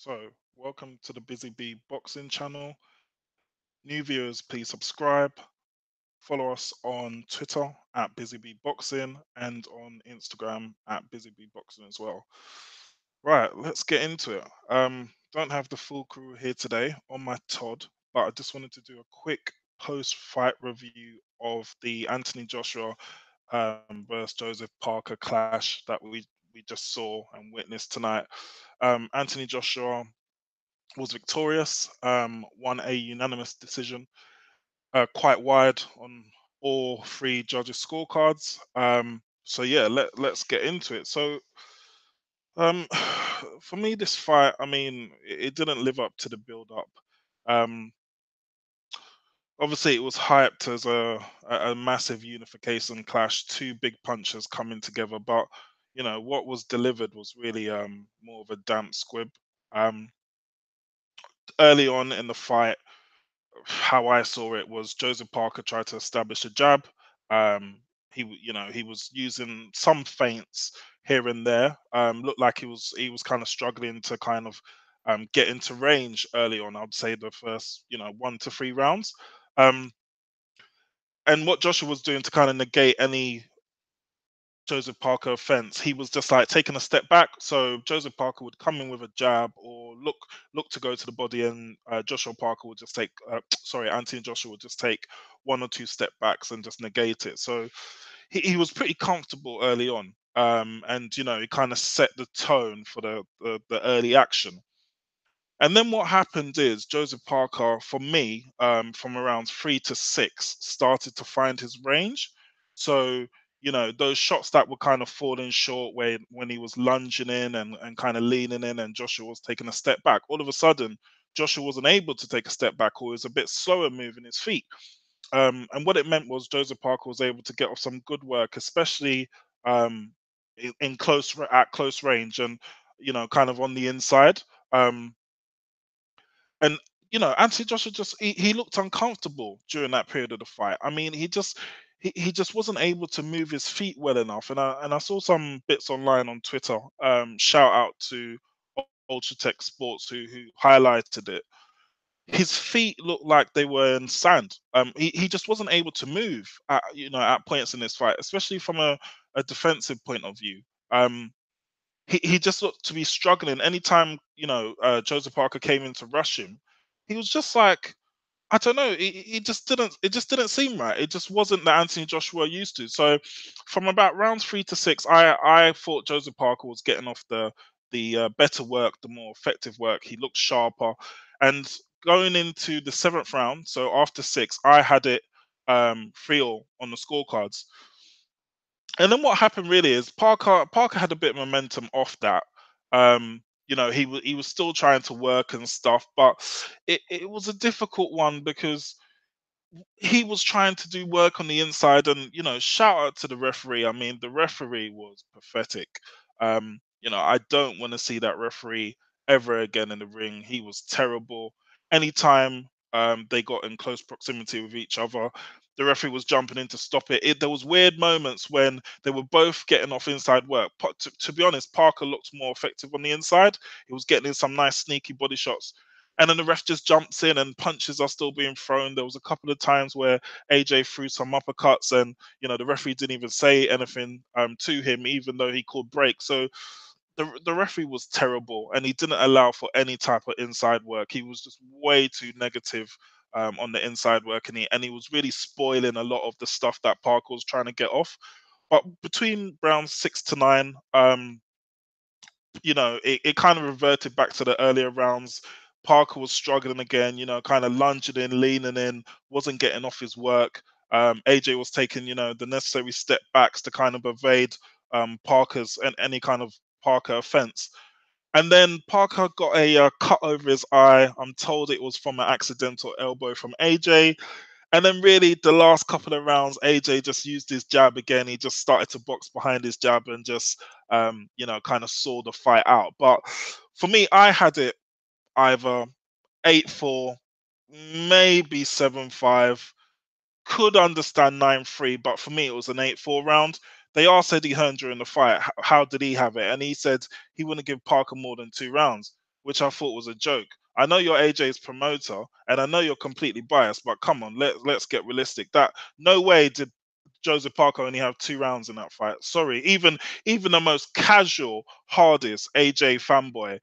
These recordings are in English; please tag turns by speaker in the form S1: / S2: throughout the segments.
S1: So, welcome to the BusyBee Boxing channel. New viewers, please subscribe. Follow us on Twitter at BusyBee Boxing and on Instagram at BusyBee Boxing as well. Right, let's get into it. Don't have the full crew here today on my Todd, but I just wanted to do a quick post-fight review of the Anthony Joshua versus Joseph Parker clash that we just saw and witnessed tonight. Anthony Joshua was victorious, won a unanimous decision, quite wide on all three judges' scorecards. So yeah, let's get into it. So um, for me, this fight, I mean, it didn't live up to the build-up. Um, Obviously, it was hyped as a massive unification clash, two big punches coming together, but what was delivered was really more of a damp squib. Um, Early on in the fight, how I saw it was Joseph Parker tried to establish a jab. He was using some feints here and there. Looked like he was kind of struggling to kind of get into range early on. I'd say the first 1 to 3 rounds. Um, and what Joshua was doing to kind of negate any Joseph Parker offense, he was just like taking a step back. So Joseph Parker would come in with a jab or look to go to the body, and Joshua Parker would just take, sorry, Anthony Joshua would just take 1 or 2 step backs and just negate it. So he was pretty comfortable early on, and he kind of set the tone for the early action. And then what happened is Joseph Parker, for me, from around 3 to 6, started to find his range. So, those shots that were kind of falling short when he was lunging in and kind of leaning in and Joshua was taking a step back, all of a sudden, Joshua wasn't able to take a step back or was a bit slower moving his feet. And what it meant was Joseph Parker was able to get off some good work, especially in at close range and, kind of on the inside. Um, and Anthony Joshua he looked uncomfortable during that period of the fight. I mean, he just wasn't able to move his feet well enough. And I saw some bits online on Twitter. Shout out to Ultratech Sports who highlighted it. His feet looked like they were in sand. He just wasn't able to move at points in this fight, especially from a defensive point of view. He just looked to be struggling. Anytime Joseph Parker came in to rush him, he was just like, I don't know. He just didn't. It just didn't seem right. It just wasn't the Anthony Joshua used to. So, from about rounds 3 to 6, I thought Joseph Parker was getting off the better work, the more effective work. He looked sharper, and going into the seventh round, so after 6, I had it 3-all on the scorecards. And then what happened really is Parker had a bit of momentum off that. He was still trying to work and stuff, but it was a difficult one because he was trying to do work on the inside. And shout out to the referee. I mean, the referee was pathetic. I don't want to see that referee ever again in the ring. He was terrible. Anytime they got in close proximity with each other, the referee was jumping in to stop it. There was weird moments when they were both getting off inside work. To be honest, Parker looked more effective on the inside. He was getting in some nice sneaky body shots, and then the ref just jumps in and punches are still being thrown. There was a couple of times where AJ threw some uppercuts, and the referee didn't even say anything to him, even though he called break. So the referee was terrible, and he didn't allow for any type of inside work. He was just way too negative on the inside work, and he was really spoiling a lot of the stuff that Parker was trying to get off. But between rounds 6 to 9, it kind of reverted back to the earlier rounds. Parker was struggling again, kind of lunging in, leaning in, wasn't getting off his work. AJ was taking, the necessary step backs to kind of evade Parker's and any kind of Parker offense. And then Parker got a cut over his eye. I'm told it was from an accidental elbow from AJ. And then really the last couple of rounds, AJ just used his jab again. He just started to box behind his jab and just, kind of saw the fight out. But for me, I had it either 8-4, maybe 7-5. Could understand 9-3, but for me, it was an 8-4 round. They all said he Hearn during the fight, how did he have it? And he said he wouldn't give Parker more than 2 rounds, which I thought was a joke. I know you're AJ's promoter, and I know you're completely biased, but come on, let's get realistic. That no way did Joseph Parker only have 2 rounds in that fight. Sorry, even the most casual, hardest AJ fanboy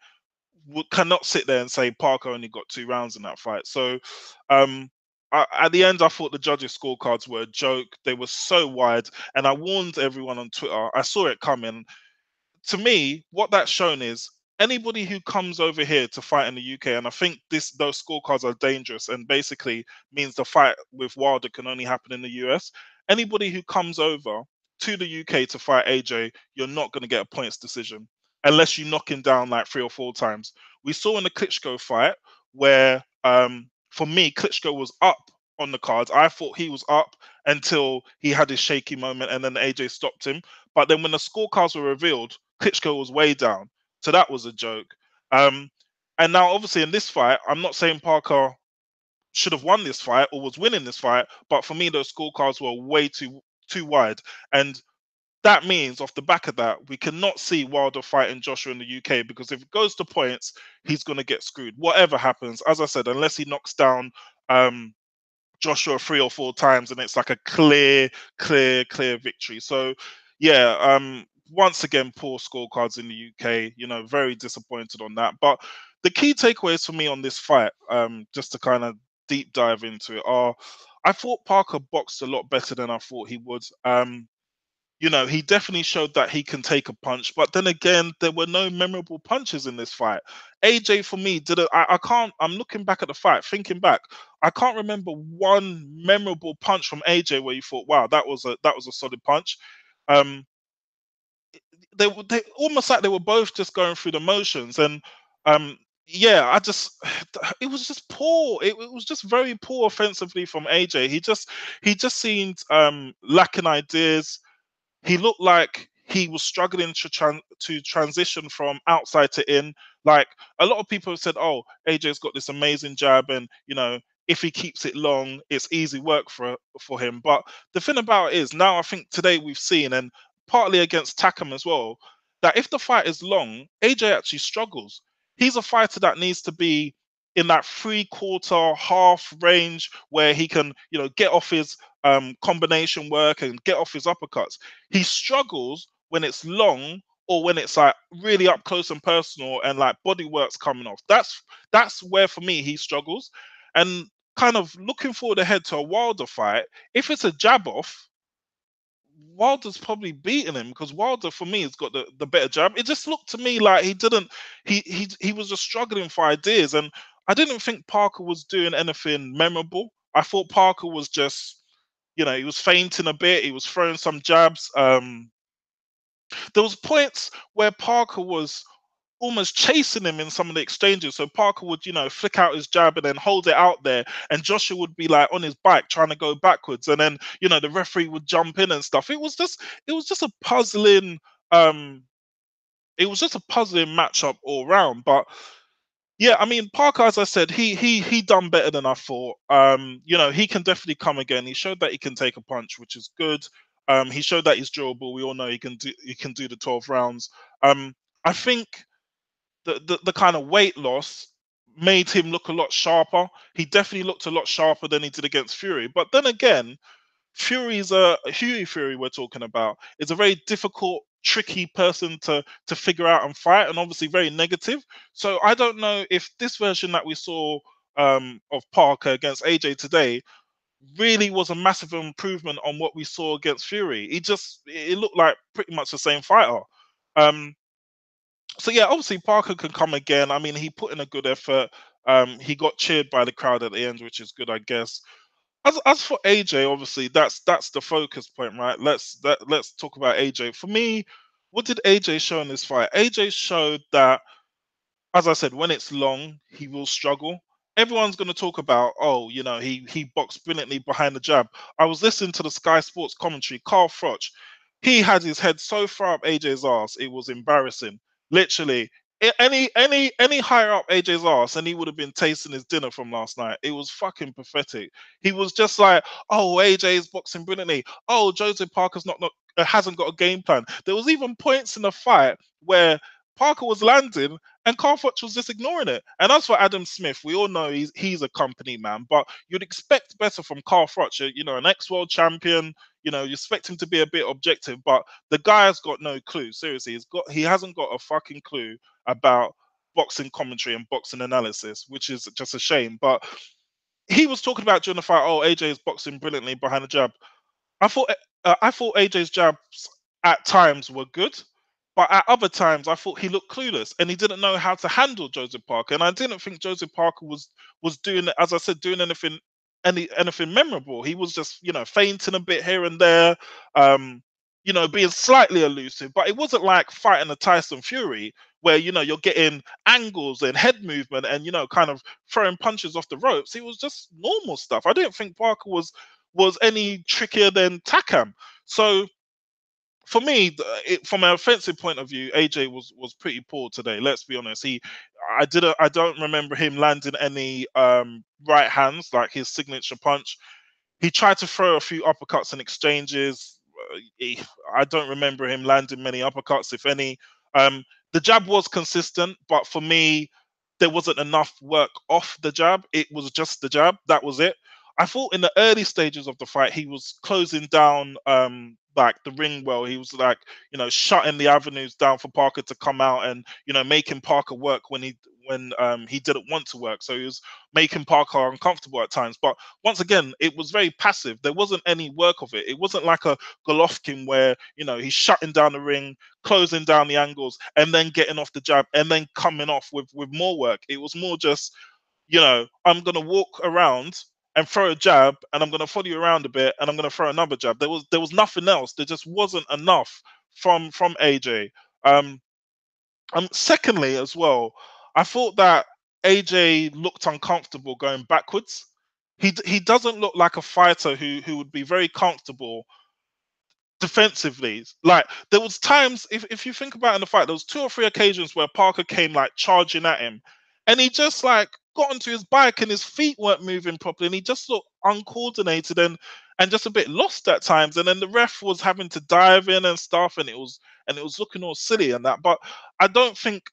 S1: cannot sit there and say Parker only got 2 rounds in that fight. So, um, at the end, I thought the judges' scorecards were a joke. They were so wide, and I warned everyone on Twitter. I saw it coming. To me, what that's shown is anybody who comes over here to fight in the UK, and I think those scorecards are dangerous and basically means the fight with Wilder can only happen in the US. Anybody who comes over to the UK to fight AJ, you're not going to get a points decision unless you knock him down like 3 or 4 times. We saw in the Klitschko fight where, for me, Klitschko was up on the cards. I thought he was up until he had his shaky moment, and then AJ stopped him. But then when the scorecards were revealed, Klitschko was way down. So that was a joke. Um, and now, obviously, in this fight, I'm not saying Parker should have won this fight or was winning this fight, but for me, those scorecards were way too wide. And that means, off the back of that, we cannot see Wilder fighting Joshua in the UK, because if it goes to points, he's going to get screwed. Whatever happens, as I said, unless he knocks down Joshua 3 or 4 times, and it's like a clear victory. So, yeah, once again, poor scorecards in the UK. Very disappointed on that. But the key takeaways for me on this fight, just to kind of deep dive into it, are I thought Parker boxed a lot better than I thought he would. He definitely showed that he can take a punch, but then again, there were no memorable punches in this fight. AJ, for me, did it. I can't. I'm looking back at the fight, thinking back. I can't remember one memorable punch from AJ where you thought, "Wow, that was a solid punch." Um, they almost like they were both just going through the motions, and yeah, it was just poor. It was just very poor offensively from AJ. He just seemed lacking ideas. He looked like he was struggling to transition from outside to in. Like, a lot of people have said, "Oh, AJ's got this amazing jab, and if he keeps it long, it's easy work for him." But the thing about it is, now I think today we've seen, and partly against Takam as well, that if the fight is long, AJ actually struggles. He's a fighter that needs to be in that 3/4 half range where he can, get off his combination work and get off his uppercuts. He struggles when it's long, or when it's like really up close and personal, and like body work's coming off. That's where, for me, he struggles. And kind of looking forward ahead to a Wilder fight, if it's a jab off, Wilder's probably beating him, because Wilder, for me, has got the better jab. It just looked to me like he was just struggling for ideas, and I didn't think Parker was doing anything memorable. I thought Parker was just, he was feinting a bit. He was throwing some jabs. There was points where Parker was almost chasing him in some of the exchanges. So Parker would, flick out his jab and then hold it out there, and Joshua would be like on his bike trying to go backwards, and then the referee would jump in and stuff. It was just a puzzling matchup all round. But yeah, I mean, Parker, as I said, he done better than I thought. He can definitely come again. He showed that he can take a punch, which is good. He showed that he's durable. We all know he can do the 12 rounds. I think the kind of weight loss made him look a lot sharper. He definitely looked a lot sharper than he did against Fury. But then again, Hughie Fury we're talking about is a very difficult, tricky person to figure out and fight, and obviously very negative. So I don't know if this version that we saw of Parker against AJ today really was a massive improvement on what we saw against Fury. It looked like pretty much the same fighter. Um, so yeah, obviously Parker can come again. I mean, he put in a good effort. He got cheered by the crowd at the end, which is good, I guess. As for AJ, obviously that's the focus point, right? Let's talk about AJ. For me, what did AJ show in this fight? AJ showed that, as I said, when it's long, he will struggle. Everyone's going to talk about, oh, he boxed brilliantly behind the jab. I was listening to the Sky Sports commentary. Carl Froch, he had his head so far up AJ's ass, it was embarrassing. Literally, any higher up AJ's ass, and he would have been tasting his dinner from last night. It was fucking pathetic. He was just like, oh, AJ's boxing brilliantly. Oh, Joseph Parker's not hasn't got a game plan. There was even points in the fight where Parker was landing, and Carl Froch was just ignoring it. And as for Adam Smith, we all know he's a company man, but you'd expect better from Carl Froch, an ex-world champion. You expect him to be a bit objective, but the guy has got no clue. Seriously, he hasn't got a fucking clue about boxing commentary and boxing analysis, which is just a shame. But he was talking about during the fight, oh, AJ is boxing brilliantly behind the jab. I thought AJ's jabs at times were good, but at other times I thought he looked clueless and he didn't know how to handle Joseph Parker. And I didn't think Joseph Parker was doing, as I said, doing anything memorable. He was just feinting a bit here and there, being slightly elusive. But it wasn't like fighting a Tyson Fury where you're getting angles and head movement and kind of throwing punches off the ropes. It was just normal stuff. I didn't think Parker was any trickier than Takam. So for me, from an offensive point of view, AJ was pretty poor today. Let's be honest. I don't remember him landing any right hands like his signature punch. He tried to throw a few uppercuts and exchanges. I don't remember him landing many uppercuts, if any. The jab was consistent, but for me, there wasn't enough work off the jab. It was just the jab. That was it. I thought in the early stages of the fight, he was closing down like the ring well. He was like, shutting the avenues down for Parker to come out and, making Parker work when he didn't want to work. So he was making Parker uncomfortable at times. But once again, it was very passive. There wasn't any work of it. It wasn't like a Golovkin where, he's shutting down the ring, closing down the angles, and then getting off the jab and then coming off with more work. It was more just, I'm going to walk around and throw a jab, and I'm going to follow you around a bit, and I'm going to throw another jab. There was nothing else. There just wasn't enough from AJ. Secondly, as well, I thought that AJ looked uncomfortable going backwards. He doesn't look like a fighter who would be very comfortable defensively. Like there was times, if you think about it in the fight, there was 2 or 3 occasions where Parker came like charging at him, and he just like got onto his bike and his feet weren't moving properly, and he just looked uncoordinated and just a bit lost at times. And then the ref was having to dive in and stuff, and it was looking all silly and that. But I don't think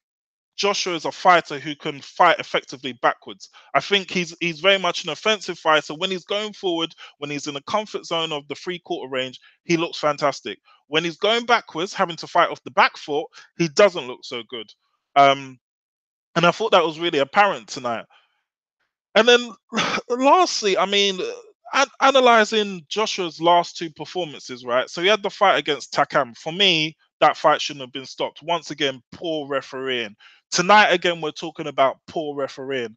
S1: Joshua is a fighter who can fight effectively backwards. I think he's very much an offensive fighter. When he's going forward, when he's in the comfort zone of the 3/4 range, he looks fantastic. When he's going backwards, having to fight off the back foot, he doesn't look so good. And I thought that was really apparent tonight. And then lastly, I mean, analyzing Joshua's last 2 performances, right? So he had the fight against Takam. For me, that fight shouldn't have been stopped. Once again, poor refereeing. Tonight, again, we're talking about poor refereeing.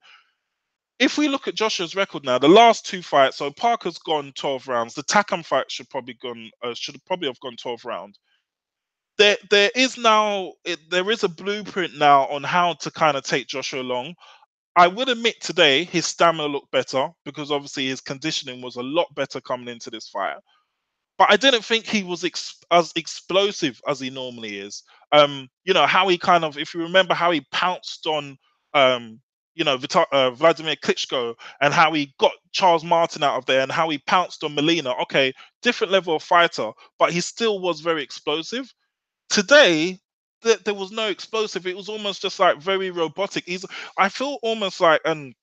S1: If we look at Joshua's record now, the last 2 fights, so Parker's gone 12 rounds. The Takam fight should probably have gone 12 rounds. There is a blueprint now on how to kind of take Joshua along. I would admit today his stamina looked better because obviously his conditioning was a lot better coming into this fight. But I didn't think he was as explosive as he normally is. How he kind of, if you remember how he pounced on, Vladimir Klitschko, and how he got Charles Martin out of there, and how he pounced on Molina. Okay, different level of fighter, but he still was very explosive. Today, there was no explosive. It was almost just like very robotic. I feel almost like, and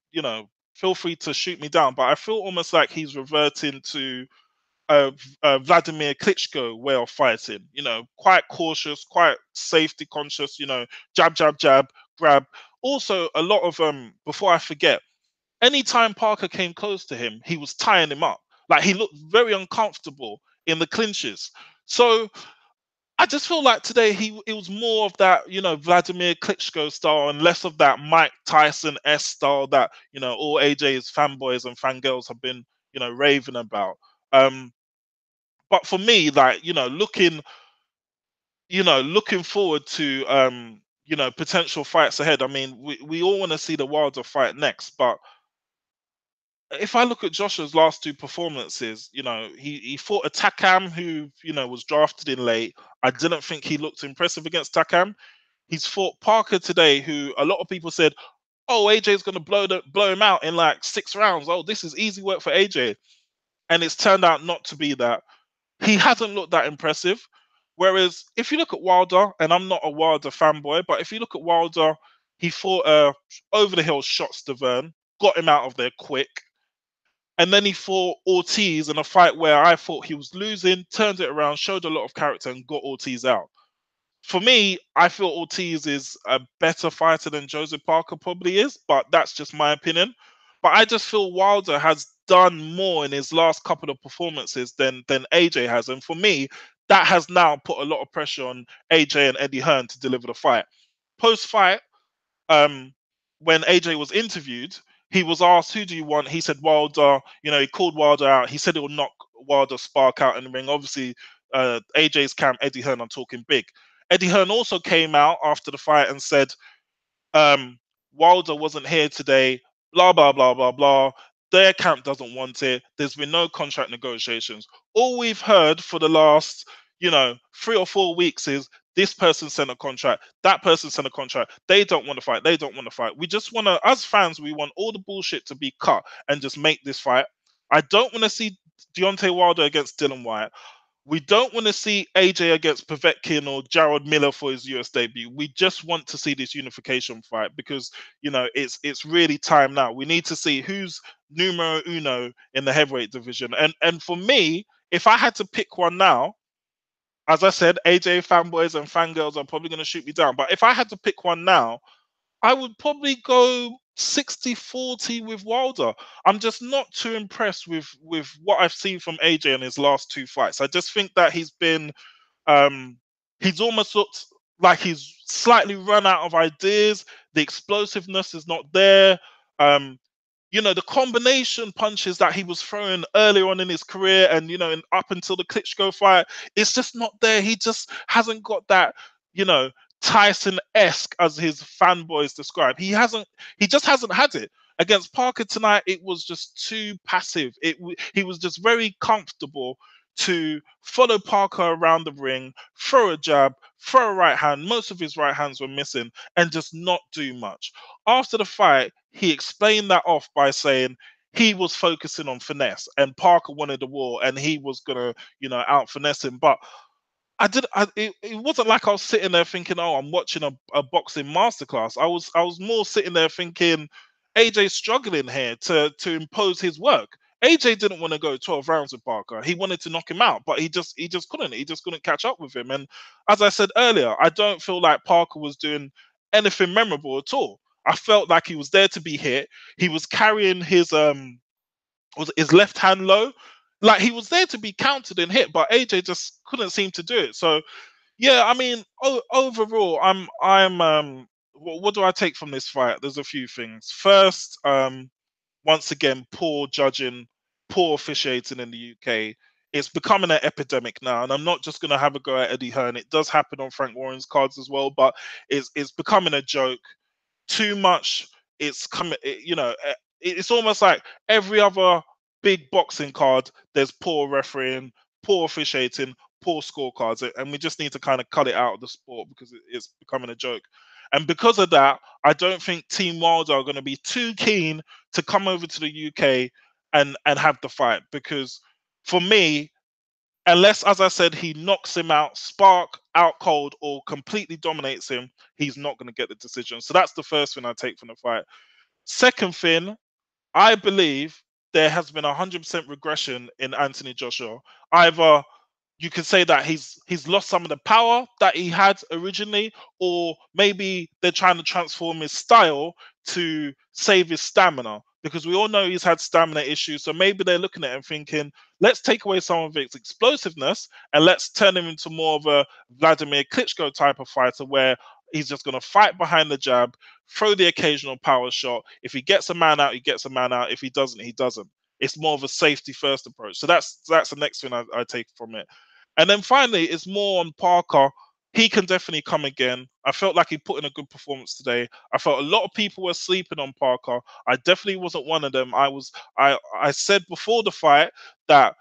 S1: feel free to shoot me down, but I feel almost like he's reverting to Vladimir Klitschko way of fighting. Quite cautious, quite safety conscious. Jab, jab, jab, grab. Also, a lot of before I forget, anytime Parker came close to him, he was tying him up. Like he looked very uncomfortable in the clinches. So I just feel like today it was more of that, Vladimir Klitschko style and less of that Mike Tyson style that, all AJ's fanboys and fangirls have been, raving about. But for me, like, looking forward to potential fights ahead. I mean, we all want to see the Wilder fight next, but if I look at Joshua's last 2 performances, he fought a Takam who, was drafted in late. I didn't think he looked impressive against Takam. He's fought Parker today, who a lot of people said, oh, AJ's going to blow him out in like 6 rounds. Oh, this is easy work for AJ. And it's turned out not to be that. He hasn't looked that impressive. Whereas if you look at Wilder, and I'm not a Wilder fanboy, but if you look at Wilder, He fought over the hill shot Stavern, got him out of there quick. And then he fought Ortiz in a fight where I thought he was losing, turned it around, showed a lot of character, and got Ortiz out. For me, I feel Ortiz is a better fighter than Joseph Parker probably is, but that's just my opinion. But I just feel Wilder has done more in his last couple of performances than AJ has, and for me, that has now put a lot of pressure on AJ and Eddie Hearn to deliver the fight. Post fight, um, when AJ was interviewed, he was asked, "Who do you want?" He said Wilder. You know, he called Wilder out. He said he'll knock Wilder spark out in the ring. Obviously, AJ's camp, Eddie Hearn, are talking big. Eddie Hearn also came out after the fight and said, um, Wilder wasn't here today, blah, blah, blah, blah, blah. Their camp doesn't want it. There's been no contract negotiations. All we've heard for the last, 3 or 4 weeks is this person sent a contract, that person sent a contract. They don't want to fight. They don't want to fight. We just want to, as fans, we want all the bullshit to be cut and just make this fight. I don't want to see Deontay Wilder against Dylan White. We don't want to see AJ against Povetkin or Jared Miller for his US debut. We just want to see this unification fight because it's really time now. We need to see who's numero uno in the heavyweight division. And for me, if I had to pick one now, as I said, AJ fanboys and fangirls are probably going to shoot me down. But if I had to pick one now, I would probably go 60-40 with Wilder. I'm just not too impressed with what I've seen from AJ in his last 2 fights. I just think that um he's almost looked like he's slightly run out of ideas. The explosiveness is not there. Um the combination punches that he was throwing earlier on in his career and up until the Klitschko fight, it's just not there. He just hasn't got that, you know, Tyson-esque, as his fanboys describe. He just hasn't had it. Against Parker tonight, it was just too passive. He was just very comfortable to follow Parker around the ring, throw a jab, throw a right hand. Most of his right hands were missing, and just not do much. After the fight, he explained that off by saying he was focusing on finesse, and Parker wanted the war, and he was gonna, out finesse him. But it wasn't like I was sitting there thinking, oh, I'm watching a boxing masterclass. I was more sitting there thinking, AJ's struggling here to impose his work. AJ didn't want to go 12 rounds with Parker. He wanted to knock him out, but he just couldn't. He just couldn't catch up with him. And as I said earlier, I don't feel like Parker was doing anything memorable at all. I felt like he was there to be hit. He was carrying his left hand low. Like he was there to be countered and hit, but AJ just couldn't seem to do it. So yeah, I mean, overall, what do I take from this fight? There's a few things. First, once again, poor judging, poor officiating in the UK. It's becoming an epidemic now, and I'm not just going to have a go at Eddie Hearn. It does happen on Frank Warren's cards as well, but it's becoming a joke. Too much. It's coming. It's almost like every other big boxing card. There's poor refereeing, poor officiating, poor scorecards, and we just need to kind of cut it out of the sport because it's becoming a joke. And because of that, I don't think Team Wilder are going to be too keen to come over to the UK and have the fight, because for me, unless, as I said, he knocks him out, spark out cold, or completely dominates him, he's not going to get the decision. So that's the first thing I take from the fight. Second thing, I believe there has been 100% regression in Anthony Joshua. Either you can say that he's lost some of the power that he had originally, or maybe they're trying to transform his style to save his stamina, because we all know he's had stamina issues. So maybe they're looking at him thinking, let's take away some of his explosiveness and let's turn him into more of a Vladimir Klitschko type of fighter, where he's just going to fight behind the jab, throw the occasional power shot. If he gets a man out, he gets a man out. If he doesn't, he doesn't. It's more of a safety first approach. So that's the next thing I take from it. And then finally, it's more on Parker. He can definitely come again. I felt like he put in a good performance today. I felt a lot of people were sleeping on Parker. I definitely wasn't one of them. I said before the fight that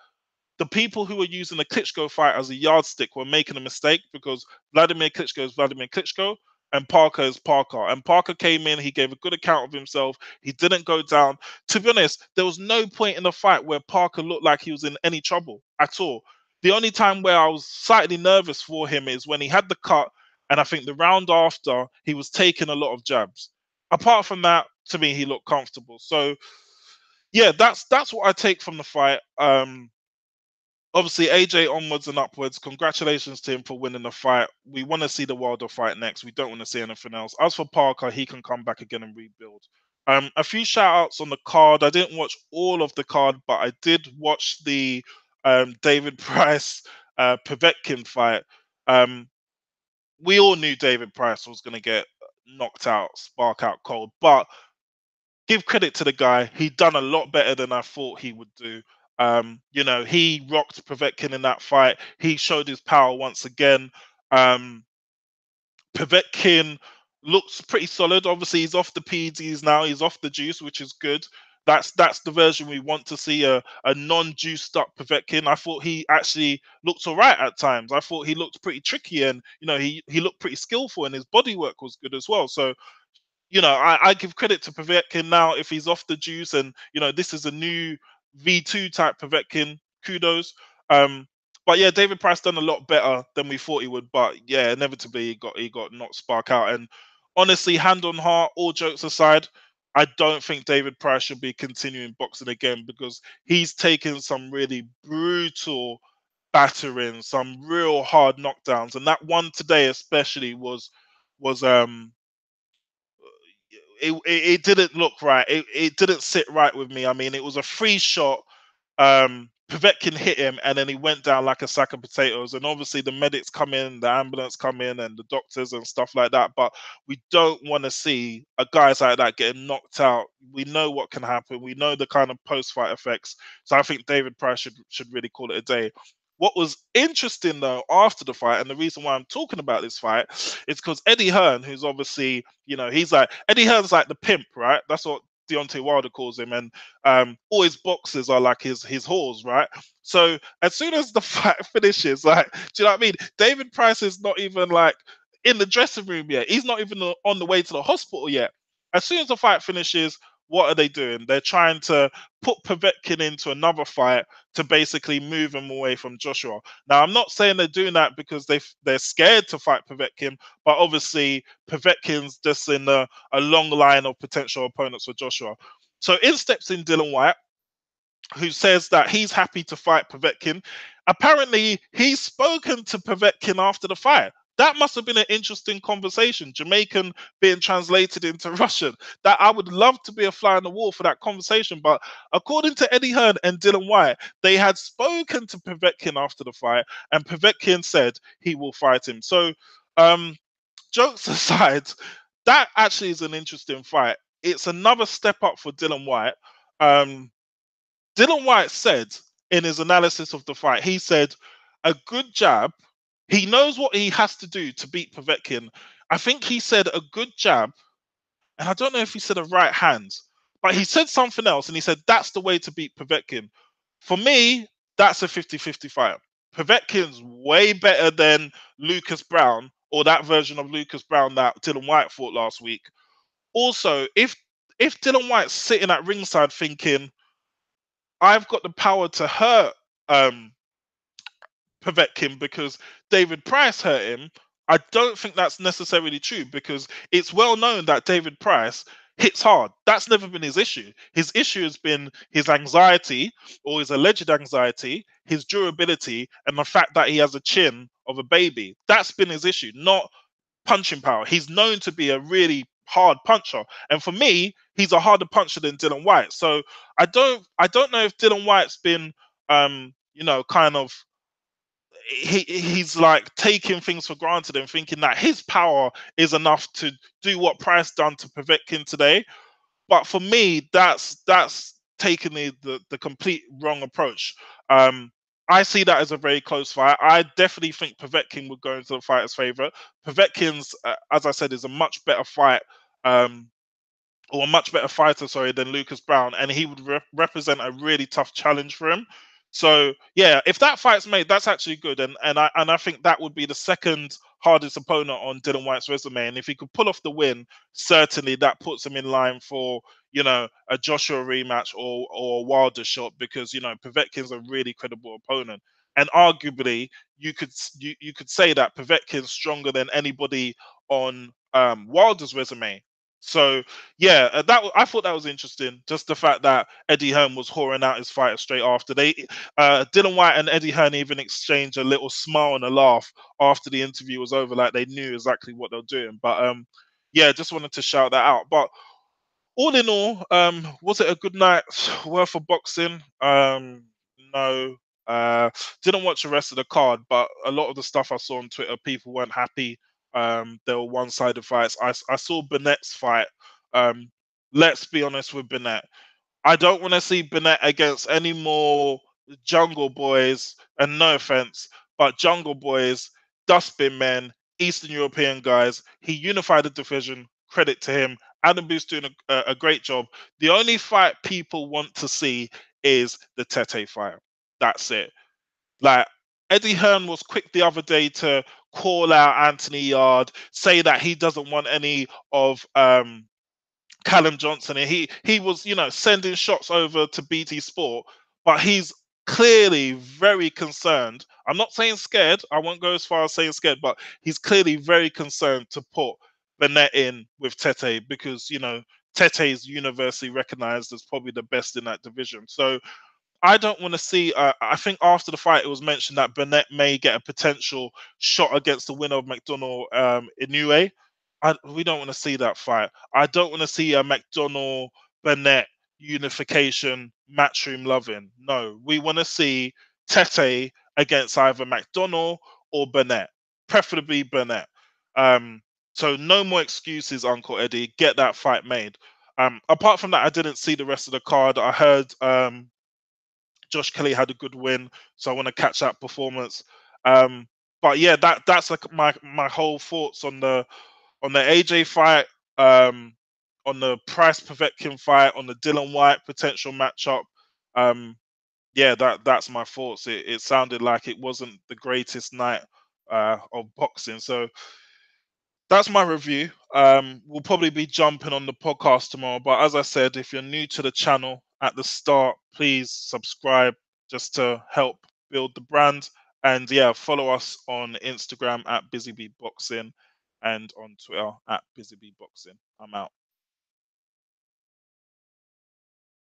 S1: the people who were using the Klitschko fight as a yardstick were making a mistake, because Vladimir Klitschko is Vladimir Klitschko and Parker is Parker. And Parker came in, he gave a good account of himself. He didn't go down. To be honest, there was no point in the fight where Parker looked like he was in any trouble at all. The only time where I was slightly nervous for him is when he had the cut And I think the round after, he was taking a lot of jabs. Apart from that, to me, he looked comfortable. So yeah, that's what I take from the fight. Obviously, AJ onwards and upwards. Congratulations to him for winning the fight. We want to see the Wilder fight next. We don't want to see anything else. As for Parker, he can come back again and rebuild. A few shout outs on the card. I didn't watch all of the card, but I did watch the David Price Povetkin fight. Um, we all knew David Price was going to get knocked out, spark out cold, but give credit to the guy. He done a lot better than I thought he would do. He rocked Povetkin in that fight. He showed his power once again. Um, Povetkin looks pretty solid. Obviously, he's off the PEDs now. He's off the juice, which is good. That's the version we want to see, a non-juiced up Povetkin. I thought he actually looked all right at times. I thought he looked pretty tricky, and he looked pretty skillful, and his body work was good as well. So I give credit to Povetkin now if he's off the juice, and this is a new V2 type Povetkin. Kudos. But yeah, David Price done a lot better than we thought he would. But yeah, inevitably he got knocked spark out. And honestly, hand on heart, all jokes aside, I don't think David Price should be continuing boxing again because he's taken some really brutal battering, some real hard knockdowns, and that one today especially was it didn't look right. It didn't sit right with me. I mean, it was a free shot. Povetkin hit him, and then he went down like a sack of potatoes. And obviously, the medics come in, the ambulance come in, and the doctors and stuff like that. But we don't want to see a guys like that getting knocked out. We know what can happen. We know the kind of post-fight effects. So I think David Price should really call it a day. What was interesting though after the fight, and the reason why I'm talking about this fight, is because Eddie Hearn, who's obviously, he's like Eddie Hearn's like the pimp, right? That's what Deontay Wilder calls him, and all his boxers are like his whores, right? So as soon as the fight finishes, like, do you know what I mean? David Price is not even like in the dressing room yet. He's not even on the way to the hospital yet. As soon as the fight finishes, what are they doing? They're trying to put Povetkin into another fight to basically move him away from Joshua. Now, I'm not saying they're doing that because they're scared to fight Povetkin, but obviously Povetkin's just in a long line of potential opponents for Joshua. So in steps in Dylan White, who says that he's happy to fight Povetkin. Apparently, he's spoken to Povetkin after the fight. That must have been an interesting conversation. Jamaican being translated into Russian. That I would love to be a fly on the wall for that conversation. But according to Eddie Hearn and Dylan White, they had spoken to Povetkin after the fight, and Povetkin said he will fight him. So, jokes aside, that actually is an interesting fight. It's another step up for Dylan White. Dylan White said in his analysis of the fight, he said, a good jab, he knows what he has to do to beat Povetkin. I think he said a good jab, and I don't know if he said a right hand, but he said something else, and he said that's the way to beat Povetkin. For me, that's a 50-50 fight. Povetkin's way better than Lucas Brown, or that version of Lucas Brown that Dylan White fought last week. Also, if Dylan White's sitting at ringside thinking, I've got the power to hurt Povetkin because David Price hurt him, I don't think that's necessarily true because it's well known that David Price hits hard. That's never been his issue. His issue has been his anxiety or his alleged anxiety, his durability, and the fact that he has a chin of a baby. That's been his issue, not punching power. He's known to be a really hard puncher, and for me, he's a harder puncher than Dylan White. So I don't know if Dylan White's been kind of he's like taking things for granted and thinking that his power is enough to do what Price done to Povetkin today. But for me, that's taking the complete wrong approach. I see that as a very close fight. I definitely think Povetkin would go into the fighter's favorite. Povetkin's, as I said, is a much better fight. Or a much better fighter, sorry, than Lucas Brown, and he would represent a really tough challenge for him. So yeah, if that fight's made, that's actually good, and I think that would be the second hardest opponent on Dylan White's resume. And if he could pull off the win, certainly that puts him in line for a Joshua rematch or a Wilder shot because Povetkin's a really credible opponent. and arguably you could say that Povetkin's stronger than anybody on Wilder's resume. So yeah, I thought that was interesting. Just the fact that Eddie Hearn was whoring out his fighter straight after. Dylan White and Eddie Hearn even exchanged a little smile and a laugh after the interview was over, like they knew exactly what they were doing. But yeah, just wanted to shout that out. But all in all, was it a good night's worth of boxing? No. Uh, didn't watch the rest of the card, but a lot of the stuff I saw on Twitter, people weren't happy. There were one-sided fights. I saw Burnett's fight. Um, let's be honest with Burnett. I don't want to see Burnett against any more Jungle Boys, and no offense, but Jungle Boys, Dustbin Men, Eastern European guys. He unified the division. Credit to him. Adam Booth's doing a great job. The only fight people want to see is the Tete fight. That's it. Like, Eddie Hearn was quick the other day to call out Anthony Yard, say that he doesn't want any of Callum Johnson, and he was, sending shots over to BT Sport, but he's clearly very concerned. I'm not saying scared. I won't go as far as saying scared, but he's clearly very concerned to put Bennett in with Tete because Tete is universally recognized as probably the best in that division. So I don't want to see. I think after the fight, it was mentioned that Burnett may get a potential shot against the winner of McDonnell Inoue. We don't want to see that fight. I don't want to see a McDonnell Burnett unification matchroom loving. No, we want to see Tete against either McDonnell or Burnett, preferably Burnett. Um, so no more excuses, Uncle Eddie. Get that fight made. Apart from that, I didn't see the rest of the card. I heard Josh Kelly had a good win, so I want to catch that performance. But yeah, that's like my whole thoughts on the AJ fight, on the Price Povetkin fight, on the Dylan White potential matchup. Um, yeah, that's my thoughts. It sounded like it wasn't the greatest night of boxing, so that's my review. We'll probably be jumping on the podcast tomorrow, but as I said, if you're new to the channel at the start, please subscribe just to help build the brand. And yeah, follow us on Instagram at BusyBee Boxing and on Twitter at BusyBee Boxing. I'm out.